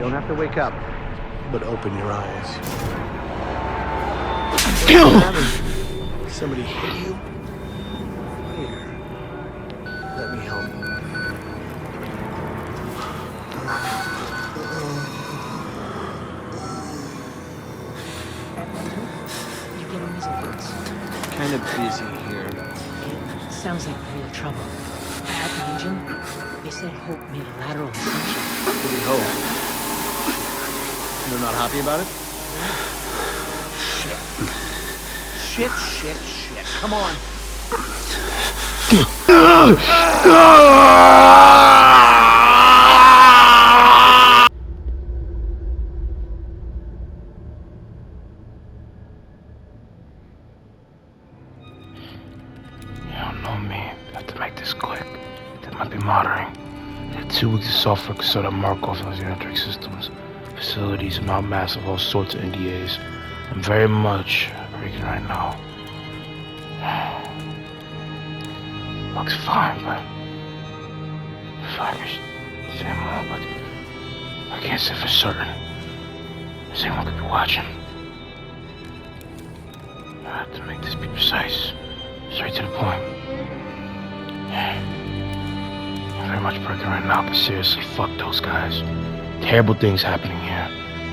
You don't have to wake up, but open your eyes. Somebody hit you? Here. Let me help. You getting these alerts? Kind of busy here. It sounds like real trouble. At the engine, they said Hope made a lateral ascension. What do you hope? You're not happy about it? Shit. Come on. You don't know me. I have to make this quick. That might be monitoring. There are 2 weeks of software could set up Murkoff as the entry systems, facilities, and Mount Massive, all sorts of NDAs. I'm very much freaking right now. Looks fine, but if I could say more, but I can't say for certain. This anyone could be watching. I have to make this be precise, straight to the point. I'm very much breaking right now, but seriously, fuck those guys. Terrible things happening here.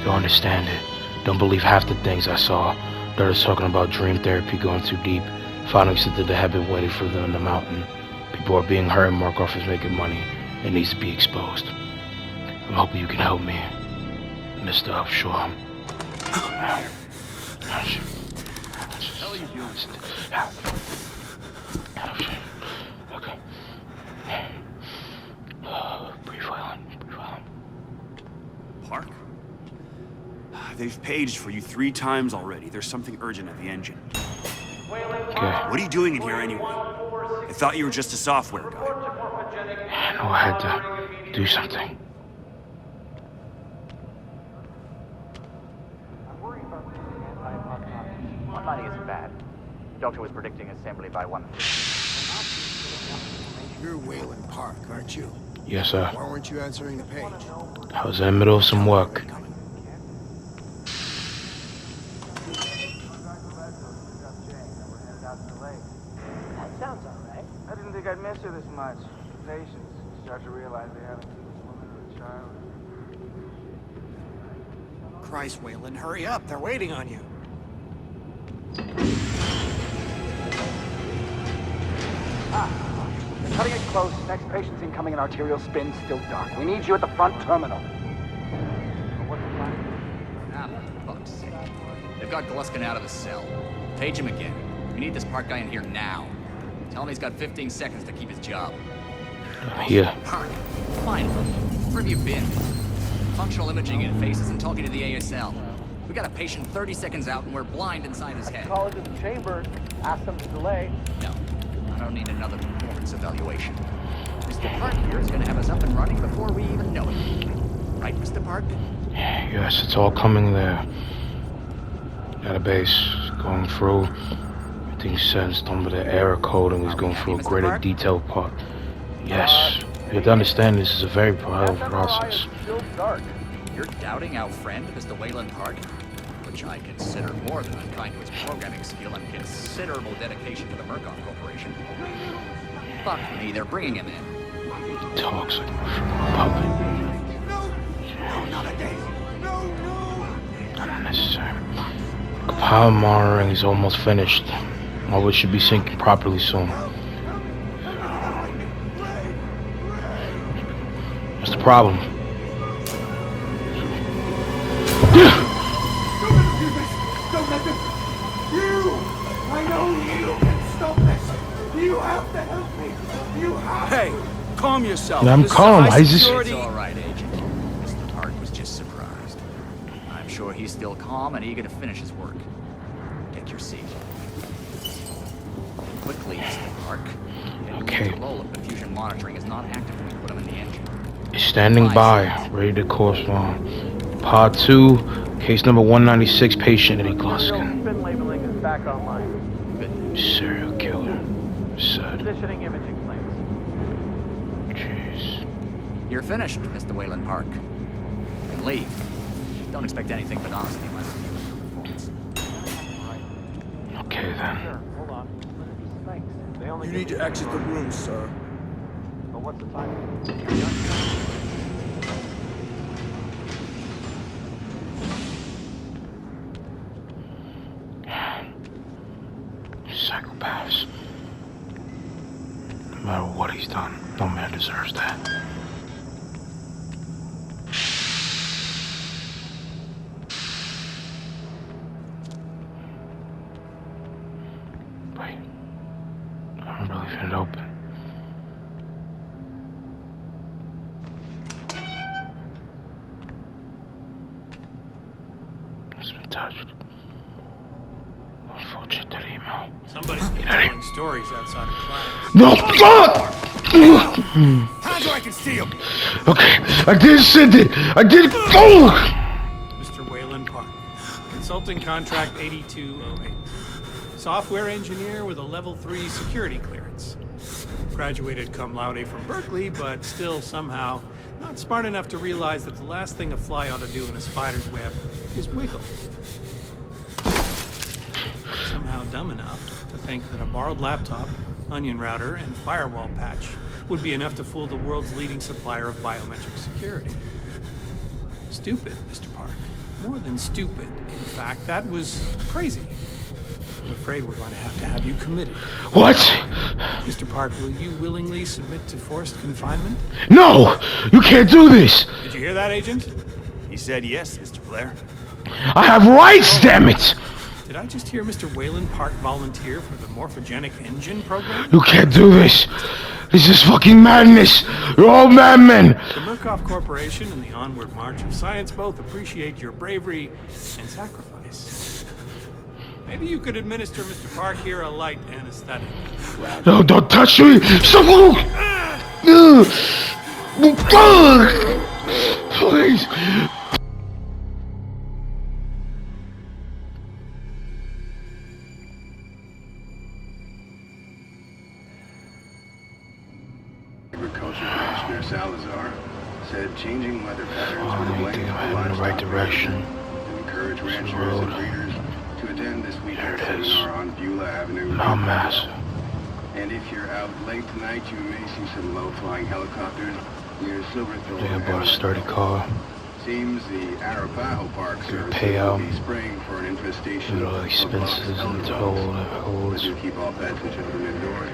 Don't understand it. Don't believe half the things I saw. They're just talking about dream therapy going too deep. Finding something that had been waiting for them in the mountain. People are being hurt and Murkoff is making money. It needs to be exposed. I'm hoping you can help me, Mr. Upshur. What the hell are you doing? Okay. Breathe, Waylon. Park? They've paged for you 3 times already. There's something urgent at the engine. Okay. What are you doing in here anyway? I thought you were just a software guy. I know I had to do something. One money isn't bad. The doctor was predicting assembly by 1:30. You're Waylon Park, aren't you? Yes, sir. Why weren't you answering the page? I was in the middle of some work. That sounds alright. I didn't think I'd miss her this much. Patience. Start to realize they haven't seen this woman or a child. Christ, Waylon, hurry up. They're waiting on you. They're cutting it close. Next patient's incoming and arterial spin still dark. We need you at the front terminal. What's the plan? For fuck's sake. They've got Godsking out of the cell. Page him again. We need this Park guy in here now. Tell him he's got 15 seconds to keep his job. Yeah. Park, finally. Where have you been? Functional imaging interfaces and talking to the ASL. We got a patient 30 seconds out and we're blind inside his head. Call into the chamber. Ask them to delay. No, I don't need another performance evaluation. Mr. Park here is going to have us up and running before we even know it. Right, Mr. Park? Yes, it's all coming there. Database going through. Everything's sensed under the error code and he's going through a greater detail part. Yes, you have to understand this is a very powerful process. Still dark. You're doubting our friend, Mr. Waylon Park? Which I consider more than unkind to his programming skill and considerable dedication to the Murkoff Corporation. Fuck me, they're bringing him in. He talks like a puppet. No, not again. No. Not unnecessary. Power monitoring is almost finished. All it should be syncing properly soon. What's the problem? Don't let them. I know you can stop this. You have to help me. You have Hey, calm yourself. I'm This is calm. high I just- security. It's all right, Agent. Mr. Park was just surprised. I'm sure he's still calm and eager to finish his work. Take your seat. Quickly, Mr. Park. Okay. Lull of diffusion monitoring is not active when we put him in the engine. He's standing by, ready to correspond. Part 2, case number 196, patient Eddie Godsking. Spin labeling is back online. Serial killer. Sad. Positioning imaging plans. Jeez. You're finished, Mr. Waylon Park. Good leave. Don't expect anything but honesty, my friend. Okay then. Sure, hold on. Thanks. They only You give need me to exit the room, sir. But what's the time? Psychopaths. No matter what he's done, no man deserves that. Wait. I'm really leaving it open. It's been touched. Unfortunate that email. Somebody's been telling stories outside of class. No! Fuck! How do I can see him? Okay, I did send it! I did. Oh! Mr. Waylon Park. Consulting contract 8208. Software engineer with a level 3 security clearance. Graduated cum laude from Berkeley, but still somehow not smart enough to realize that the last thing a fly ought to do in a spider's web is wiggle. Somehow dumb enough to think that a borrowed laptop, onion router, and firewall patch would be enough to fool the world's leading supplier of biometric security. Stupid, Mr. Park. More than stupid. In fact, that was crazy. I'm afraid we're going to have you committed. What? Mr. Park, will you willingly submit to forced confinement? No! You can't do this! Did you hear that, Agent? He said yes, Mr. Blair. I have rights, damn it! Did I just hear Mr. Waylon Park volunteer for the morphogenic engine program? You can't do this! This is fucking madness! You're all madmen! The Murkoff Corporation and the onward march of science both appreciate your bravery and sacrifice. Maybe you could administer Mr. Park here a light anesthetic. No, don't touch me! Stop! Please! Agriculture Commissioner Salazar said changing weather patterns Oh, were you blamed think for I'm heading in the livestock right direction? and encourage ranchers road. and breeders to attend this weekend There it is. seminar on Beulah Avenue. Mount Massive. And if you're out late tonight, you may see some low-flying helicopters near Silverthorne. They bought a sturdy car. Seems the Arapaho Park Service payout. will be spraying for an infestation Little of expenses and toll that But holds. do keep all pets and children indoors.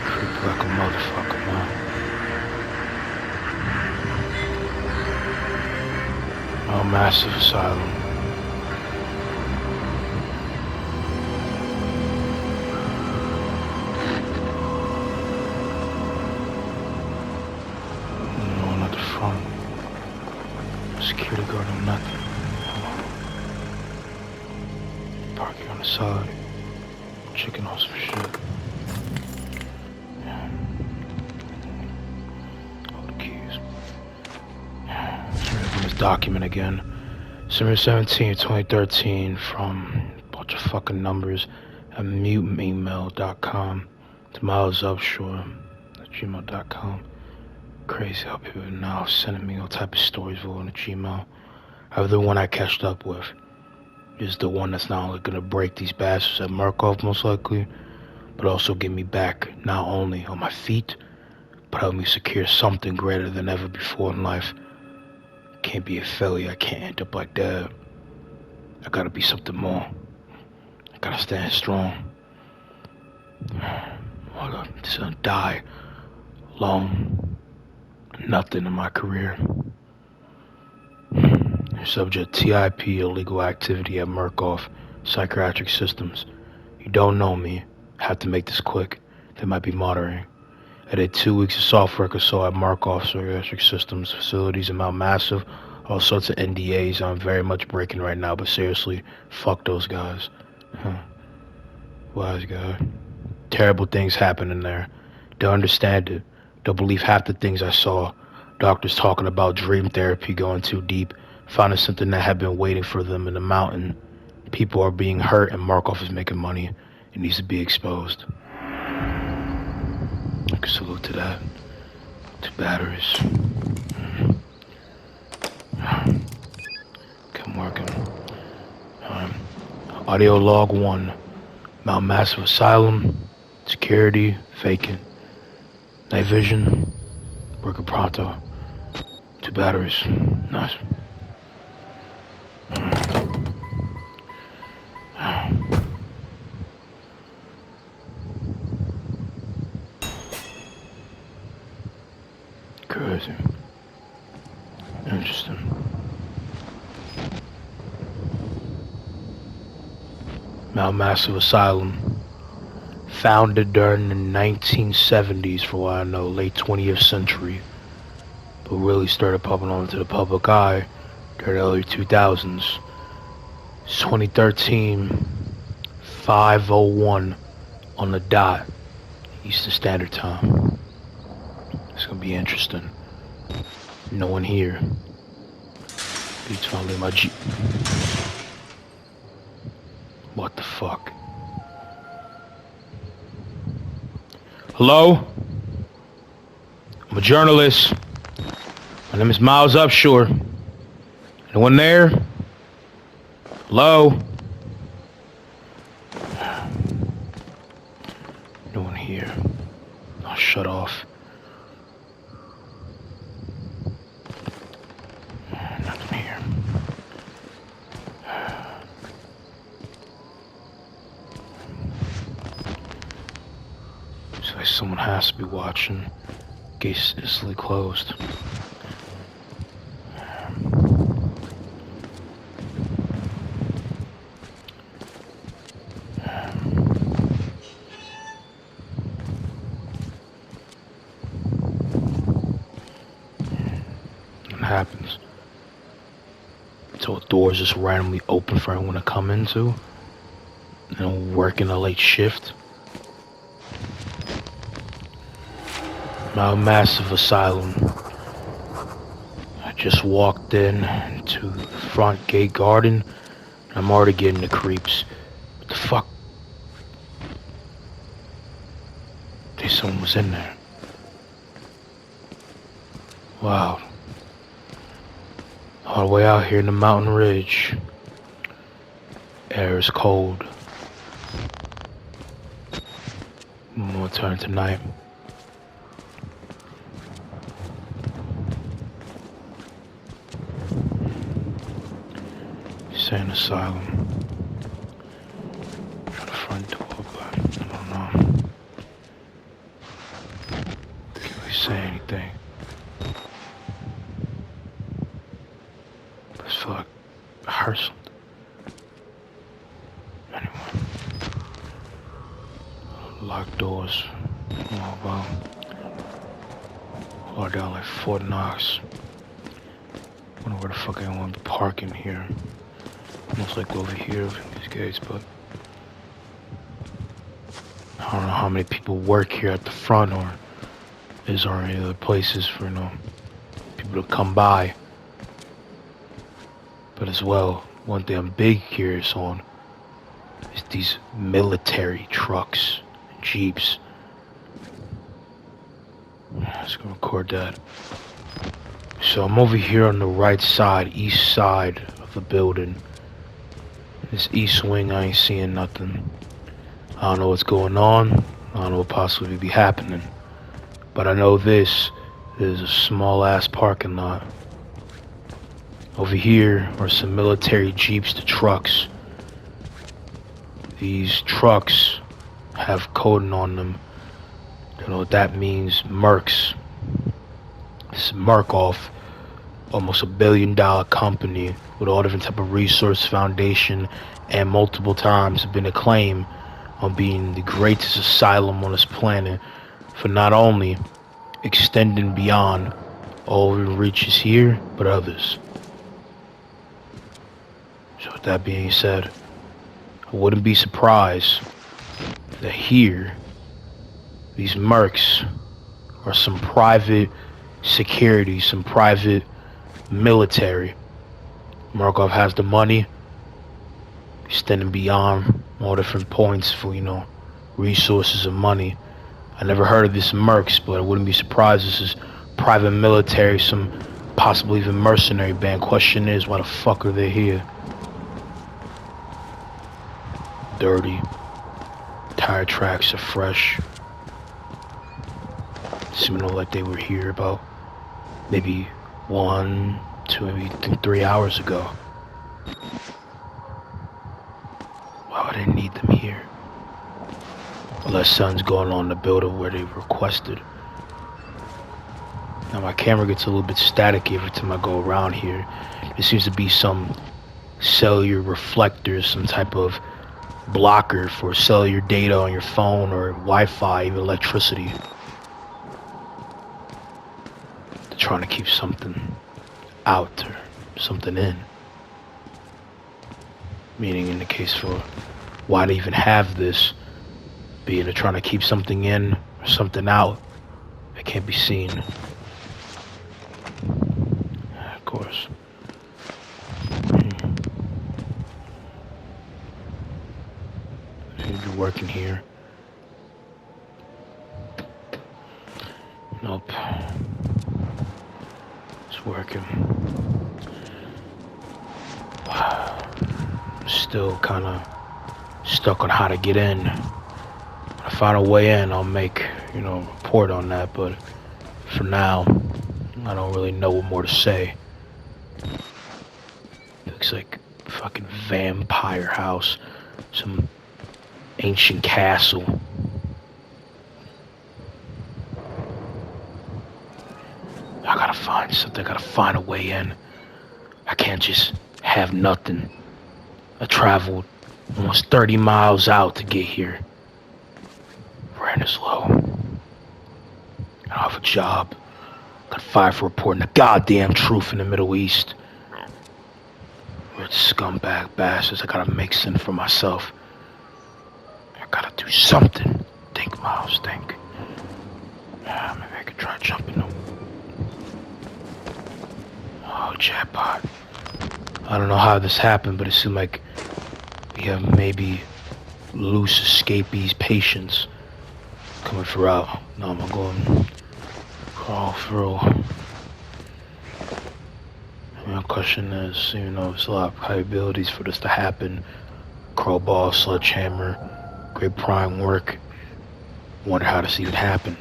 Creep like a motherfucker, man. Mount Massive Asylum. No, not the front. Security guard or nothing. Parking on the side. Checking on some shit. Yeah. All the keys. Yeah. Let's read this document again. December 17, 2013 from a bunch of fucking numbers at mutemail.com to Miles Upshur at gmail.com. Crazy how people are now sending me all type of stories on the Gmail. However, the one I catched up with is the one that's not only gonna break these bastards at Murkoff most likely, but also get me back not only on my feet, but help me secure something greater than ever before in life. Can't be a failure. I can't end up like that. I gotta be something more. I gotta stand strong. I'm just gonna die alone. Nothing in my career. Subject TIP, illegal activity at Murkoff, psychiatric systems. You don't know me. Have to make this quick. There might be monitoring. I did 2 weeks of soft work or so at Murkoff psychiatric systems facilities in Mount Massive. All sorts of NDAs I'm very much breaking right now, but seriously, fuck those guys. Wise guy. Terrible things happen in there. Don't understand it. Don't believe half the things I saw. Doctors talking about dream therapy going too deep. Finding something that had been waiting for them in the mountain. People are being hurt and Murkoff is making money. It needs to be exposed. I can salute to that. To batteries. Audio log 1. Mount Massive Asylum. Security. Vacant. Night vision. Working pronto. 2 batteries. Nice. Crazy. Interesting. Mount Massive Asylum. Founded during the 1970s, for what I know, late 20th century. But really started popping onto the public eye during the early 2000s. It's 2013, 5:01 on the dot, Eastern Standard Time. It's gonna be interesting. No one here. Beats finally my Jeep. What the fuck? Hello? I'm a journalist. My name is Miles Upshur. Anyone there? Hello? No one here. I'll shut off. Nothing here. Looks like someone has to be watching. Gates instantly closed. Happens. So doors just randomly open for everyone to come into. And working a late shift. Mount Massive Asylum. I just walked into the front gate garden. And I'm already getting the creeps. What the fuck? I think someone was in there. Wow. All the way out here in the mountain ridge. Air is cold. We'll turn to night. Insane asylum. Got a front door, but I don't know. Can't really say anything. I feel like I heard something. Anyway. Locked doors. Oh, wow. All down like Fort Knox. Wonder where the fuck anyone be parking here. Almost like over here in these gates, but I don't know how many people work here at the front, or is there any other places for, you know, people to come by. But as well, one thing I'm big curious on is these military trucks, Jeeps. Let's go record that. So I'm over here on the right side, east side of the building. This east wing, I ain't seeing nothing. I don't know what's going on. I don't know what possibly be happening. But I know this is a small ass parking lot. Over here are some military Jeeps to trucks. These trucks have coding on them. Don't know what that means. Mercs. This is Murkoff, almost $1 billion company with all different type of resource foundation, and multiple times have been acclaimed on being the greatest asylum on this planet for not only extending beyond all it reaches here, but others. So with that being said, I wouldn't be surprised that here, these mercs are some private security, some private military. Murkoff has the money, extending beyond all different points for, you know, resources and money. I never heard of this mercs, but I wouldn't be surprised this is private military, some possibly even mercenary band. Question is, why the fuck are they here? dirty. Tire tracks are fresh. Seem to look like they were here about maybe 1, 2, maybe 3 hours ago. Why would they need them here? Unless something's going on in the building where they requested. Now my camera gets a little bit staticky every time I go around here. There seems to be some cellular reflectors, some type of blocker for cellular data on your phone or Wi-Fi, even electricity. They're trying to keep something out or something in. Meaning in the case for why they even have this, being they're trying to keep something in or something out that can't be seen. Of course. Seems to be working here. Nope. It's working. Still kind of stuck on how to get in. When I find a way in, I'll make, a report on that, but for now, I don't really know what more to say. Looks like a fucking vampire house. Some ancient castle. I gotta find something. I gotta find a way in. I can't just have nothing. I traveled almost 30 miles out to get here. Rent is low. I don't have a job. Got fired for reporting the goddamn truth in the Middle East. Rich scumbag bastards. I gotta make something for myself. I gotta do something. Think, Miles, think. Maybe I could try jumping the... Oh, chatbot. I don't know how this happened, but it seemed like we have maybe loose escapees patients coming throughout. Now I'm gonna go and crawl through. My question is, there's a lot of probabilities for this to happen. Crowbar, sledgehammer, great prime work. Wonder how this even happened.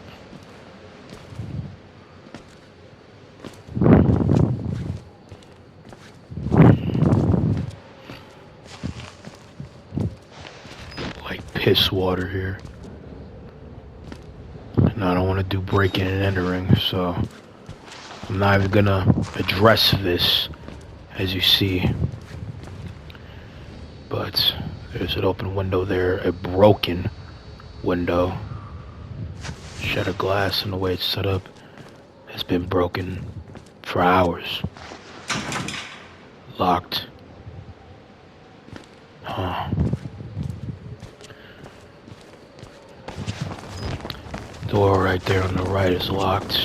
Piss water here. And I don't want to do breaking and entering, so I'm not even gonna address this, as you see. But there's an open window there, a broken window. Shattered glass, and the way it's set up has been broken for hours. Locked. Huh. Door right there on the right is locked,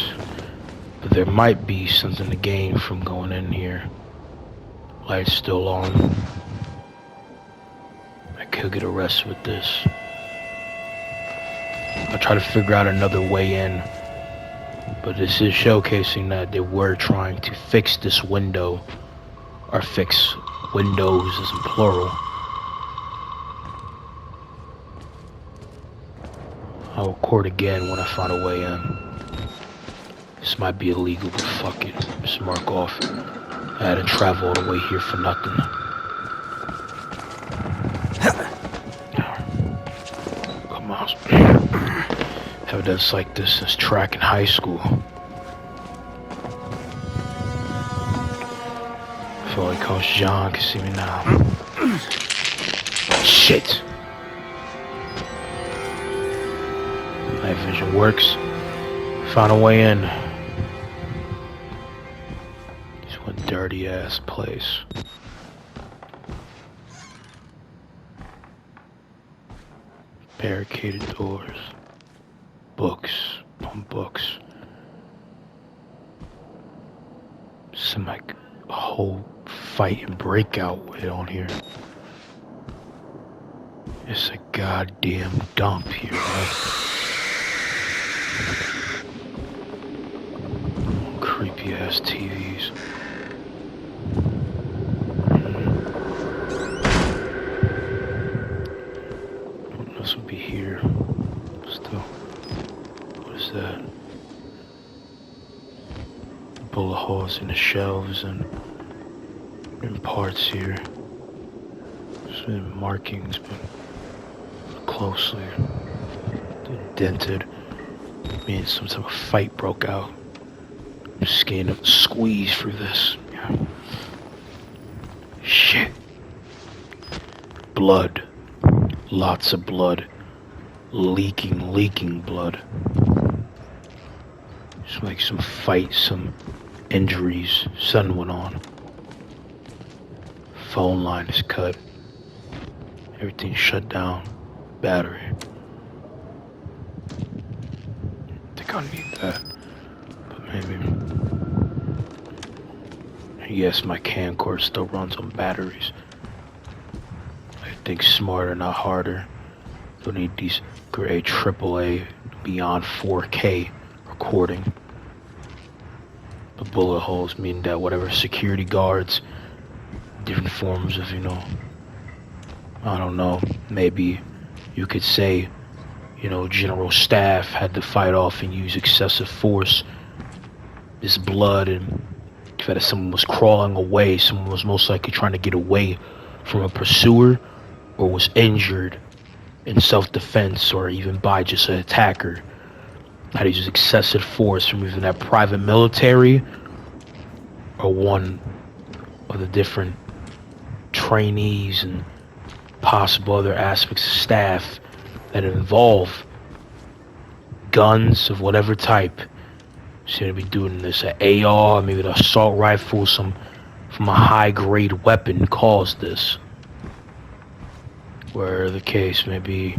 but there might be something to gain from going in here. Light's still on. I could get arrested with this. I'll try to figure out another way in, but this is showcasing that they were trying to fix this window, or fix windows as in plural. I'll record again when I find a way in. This might be illegal, but fuck it. Mr. Murkoff. I had to travel all the way here for nothing. Come on. Evidence like this since track in high school. I feel like Coach John can see me now. Shit! Night vision works. Found a way in. This one dirty ass place. Barricaded doors. Books on books. Some like a whole fight and breakout went on here. It's a goddamn dump here, right? Creepy ass TVs. bullet holes in the shelves and in parts here. There's been markings, but closely indented. I mean, some type of fight broke out. I'm just getting up to squeeze through this. Yeah. Shit. Blood. Lots of blood. Leaking blood. Just like some fights, some injuries. Something went on. Phone line is cut. Everything shut down. Battery. I think I need that. But maybe. Yes, my camcorder still runs on batteries. I think smarter, not harder. Don't need these grade AAA beyond 4K recording. The bullet holes mean that whatever security guards, different forms of, I don't know, maybe you could say, general staff had to fight off and use excessive force. This blood, and if someone was crawling away, someone was most likely trying to get away from a pursuer or was injured in self-defense or even by just an attacker. Had to use excessive force from either that private military or one of the different trainees and possible other aspects of staff that involve guns of whatever type. Seem to be doing this. An AR, maybe an assault rifle, from a high-grade weapon caused this. Where the case may be,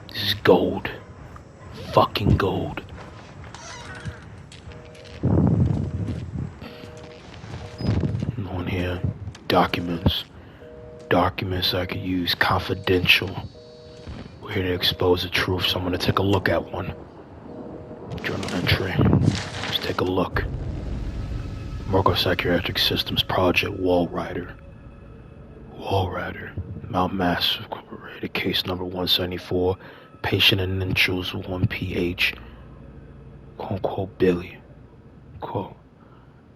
this is gold. Fucking gold. On here, documents. Documents I could use, confidential. We're here to expose the truth, so I'm gonna take a look at one. Journal entry. Let's take a look. Murkoff Psychiatric Systems Project Walrider. Mount Massive Incorporated. Case number 174. Patient initials 1PH. Quote, Billy. Quote.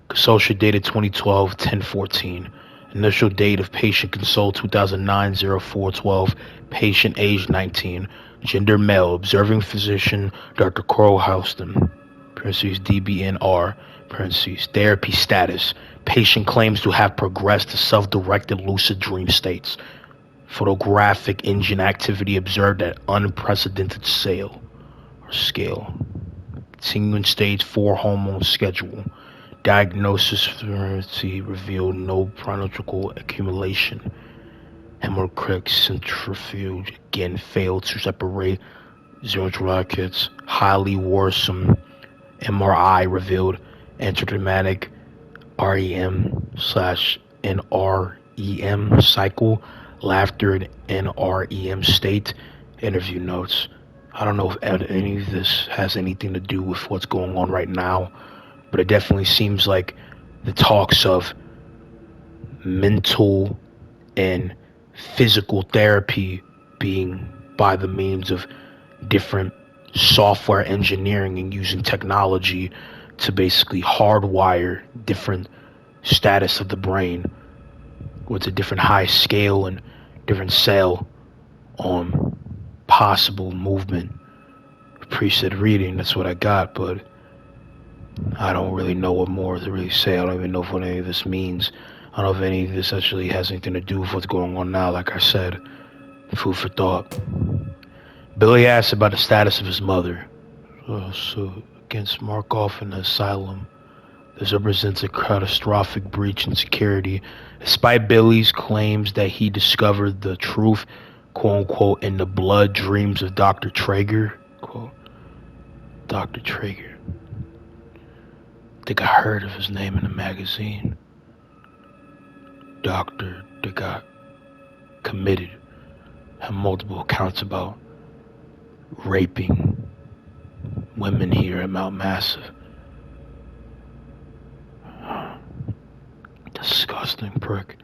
Consultation dated 2012-10-14. Initial date of patient consult 2009-04-12. Patient age 19. Gender male. Observing physician Dr. Coral Houston. Parentheses DBNR. Parentheses therapy status. Patient claims to have progressed to self-directed lucid dream states. Photographic engine activity observed at unprecedented scale. Continuing stage 4 hormone schedule. Diagnosis revealed no chronological accumulation. Hemorrhagic centrifuge again failed to separate. Zero kits. Highly worrisome. MRI revealed intradramatic REM/NREM cycle. Laughter in NREM state. Interview notes. I don't know if any of this has anything to do with what's going on right now, but it definitely seems like the talks of mental and physical therapy being by the means of different software engineering and using technology to basically hardwire different status of the brain with a different high scale and different cell on possible movement. Preset reading, that's what I got, but I don't really know what more to really say. I don't even know what any of this means. I don't know if any of this actually has anything to do with what's going on now. Like I said, food for thought. Billy asked about the status of his mother. So against Murkoff and the asylum, this represents a catastrophic breach in security. Despite Billy's claims that he discovered the truth, quote unquote, in the blood dreams of Dr. Traeger, quote, Dr. Traeger. I think I heard of his name in a magazine. Doctor that got committed, had multiple accounts about raping women here at Mount Massive. Disgusting prick.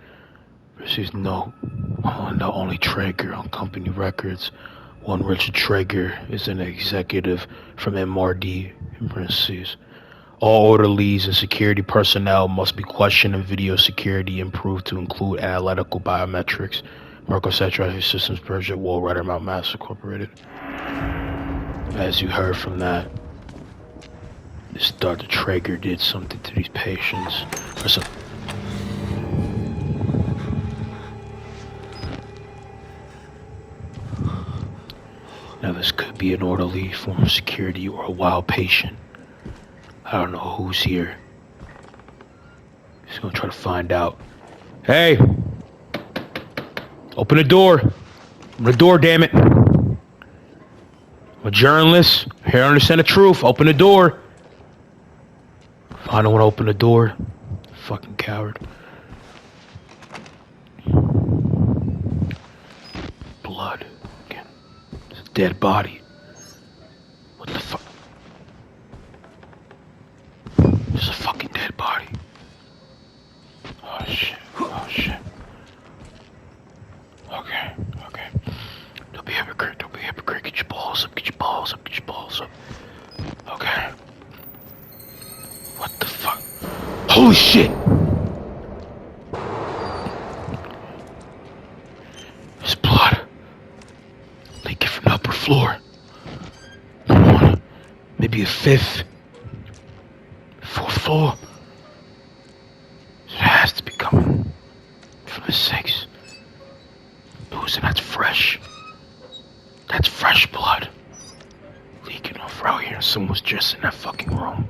She's no only Traeger on company records. One Richard Traeger is an executive from MRD, in parentheses, All orderlies and security personnel must be questioned and video security improved to include analytical biometrics. Murkoff Central Systems Project Wall Rider Mount Massive Incorporated. As you heard from that, this Dr. Traeger did something to these patients. Or some. Now this could be an orderly, form of security, or a wild patient. I don't know who's here. Just gonna try to find out. Hey! Open the door! Open the door, damn it! I'm a journalist. I'm here to understand the truth. Open the door! If I don't want to open the door, fucking coward. Blood. Again. It's a dead body. What the fuck? There's a fucking dead body. Oh shit. Oh shit. Okay. Okay. Don't be a hypocrite. Don't be a hypocrite. Get your balls up. Get your balls up. Get your balls up. Okay. What the fuck? Holy shit! There's blood leaking from the upper floor. Maybe a fifth. Fourth floor. It has to be coming from the sixth. Losing, that's fresh. That's fresh blood. Leaking off out here. Someone was just in that fucking room.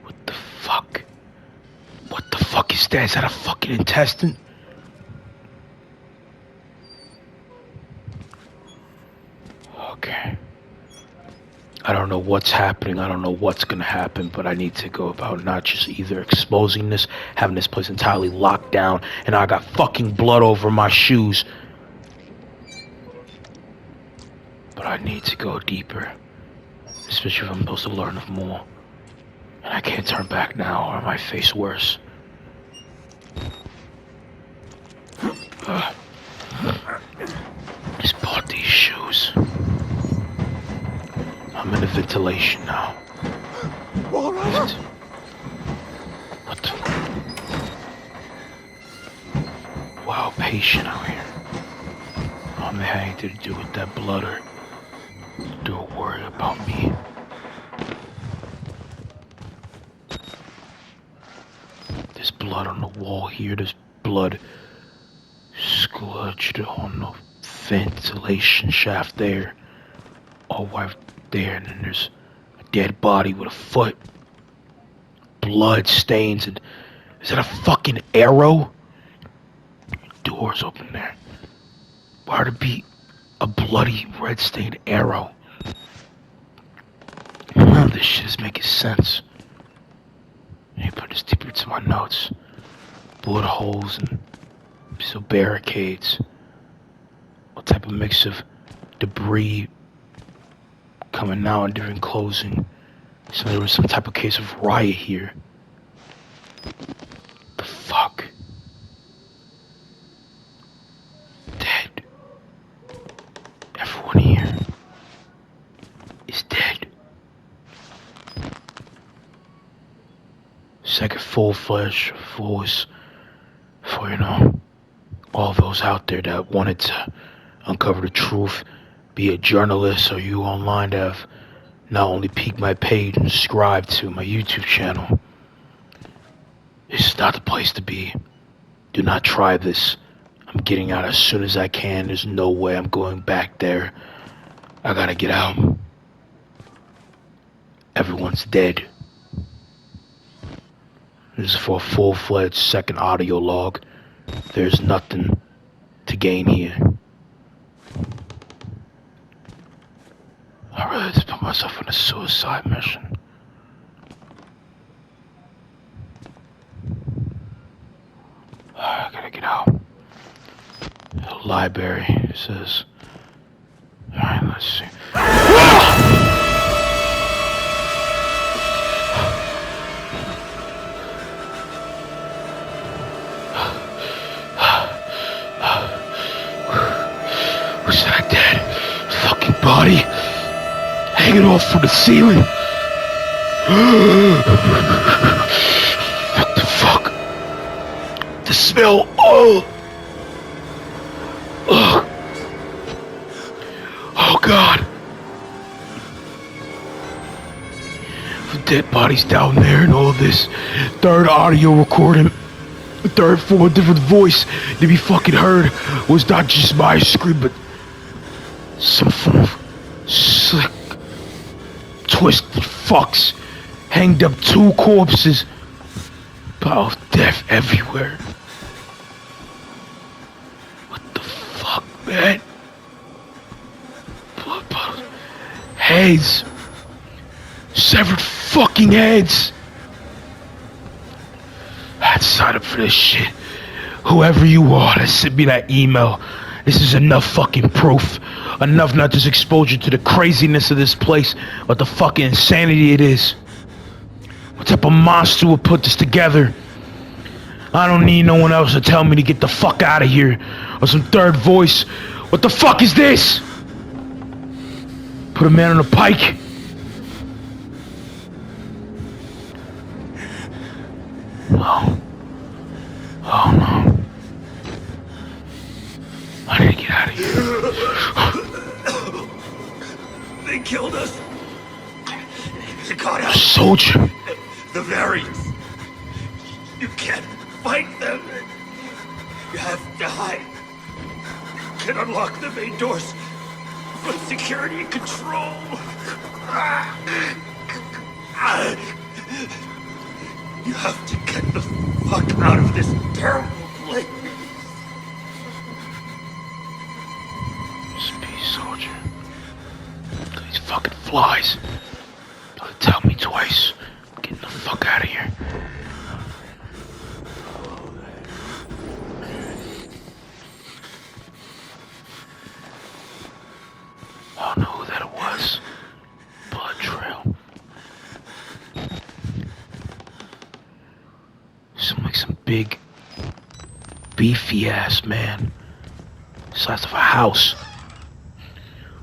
What the fuck? What the fuck is that? Is that a fucking intestine? Okay. I don't know what's happening. I don't know what's gonna happen, but I need to go about not just either exposing this, having this place entirely locked down, and I got fucking blood over my shoes. But I need to go deeper. Especially if I'm supposed to learn more. And I can't turn back now or I might face worse. Just bought these shoes. I'm in the ventilation now. All right. What the? Wow, patient out here. I'm having to do with that blood or do a worry about me. There's blood on the wall here. There's blood splotched on the ventilation shaft there. All wiped there, and then there's a dead body with a foot. Blood stains, and is that a fucking arrow? Doors open there. Why would it be a bloody red stained arrow? None of this shit is making sense. I need to put this deeper into my notes. Bullet holes and so barricades. What type of mix of debris coming out and different closing. So there was some type of case of riot here. The fuck? Dead. Everyone here is dead. Second full-fledged voice for, all those out there that wanted to uncover the truth, be a journalist or you online that have not only peeked my page and subscribed to my YouTube channel. This is not the place to be. Do not try this. I'm getting out as soon as I can. There's no way I'm going back there. I gotta get out. Everyone's dead. This is for a full-fledged second audio log. There's nothing to gain here. I really just put myself in a suicide mission. I gotta get out. The library, it says. Alright, let's see. Was that dead fucking body? off from the ceiling. What the fuck? The smell. Oh God. The dead bodies down there and all this. Third audio recording. Third for a different voice to be fucking heard was not just my scream, but some form of slick, twisted fucks hanged up 2 corpses. Pile of death everywhere. What the fuck, man? Blood bottles. Heads. Severed fucking heads. I had to sign up for this shit. Whoever you are that sent me that email, this is enough fucking proof. Enough not just exposure to the craziness of this place, but the fucking insanity it is. What type of monster would put this together? I don't need no one else to tell me to get the fuck out of here. Or some third voice. What the fuck is this? Put a man on a pike. No. Oh no. I need to get out of here. They killed us. They caught us. Soldier. The variants. You can't fight them. You have to hide. You can unlock the main doors, but security and control. You have to get the fuck out of this terrible place. Just be, soldier. These fucking flies. Don't tell me twice. I'm getting the fuck out of here. I don't know who that was. Blood trail. Seems like some big, beefy ass man. Size of a house.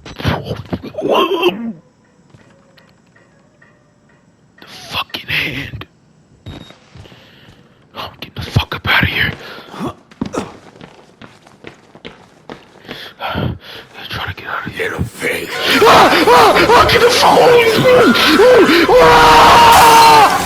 The fucking hand. I'm getting the fuck up out of here. Try to get out of here. Get a face. Get the fuck out of here.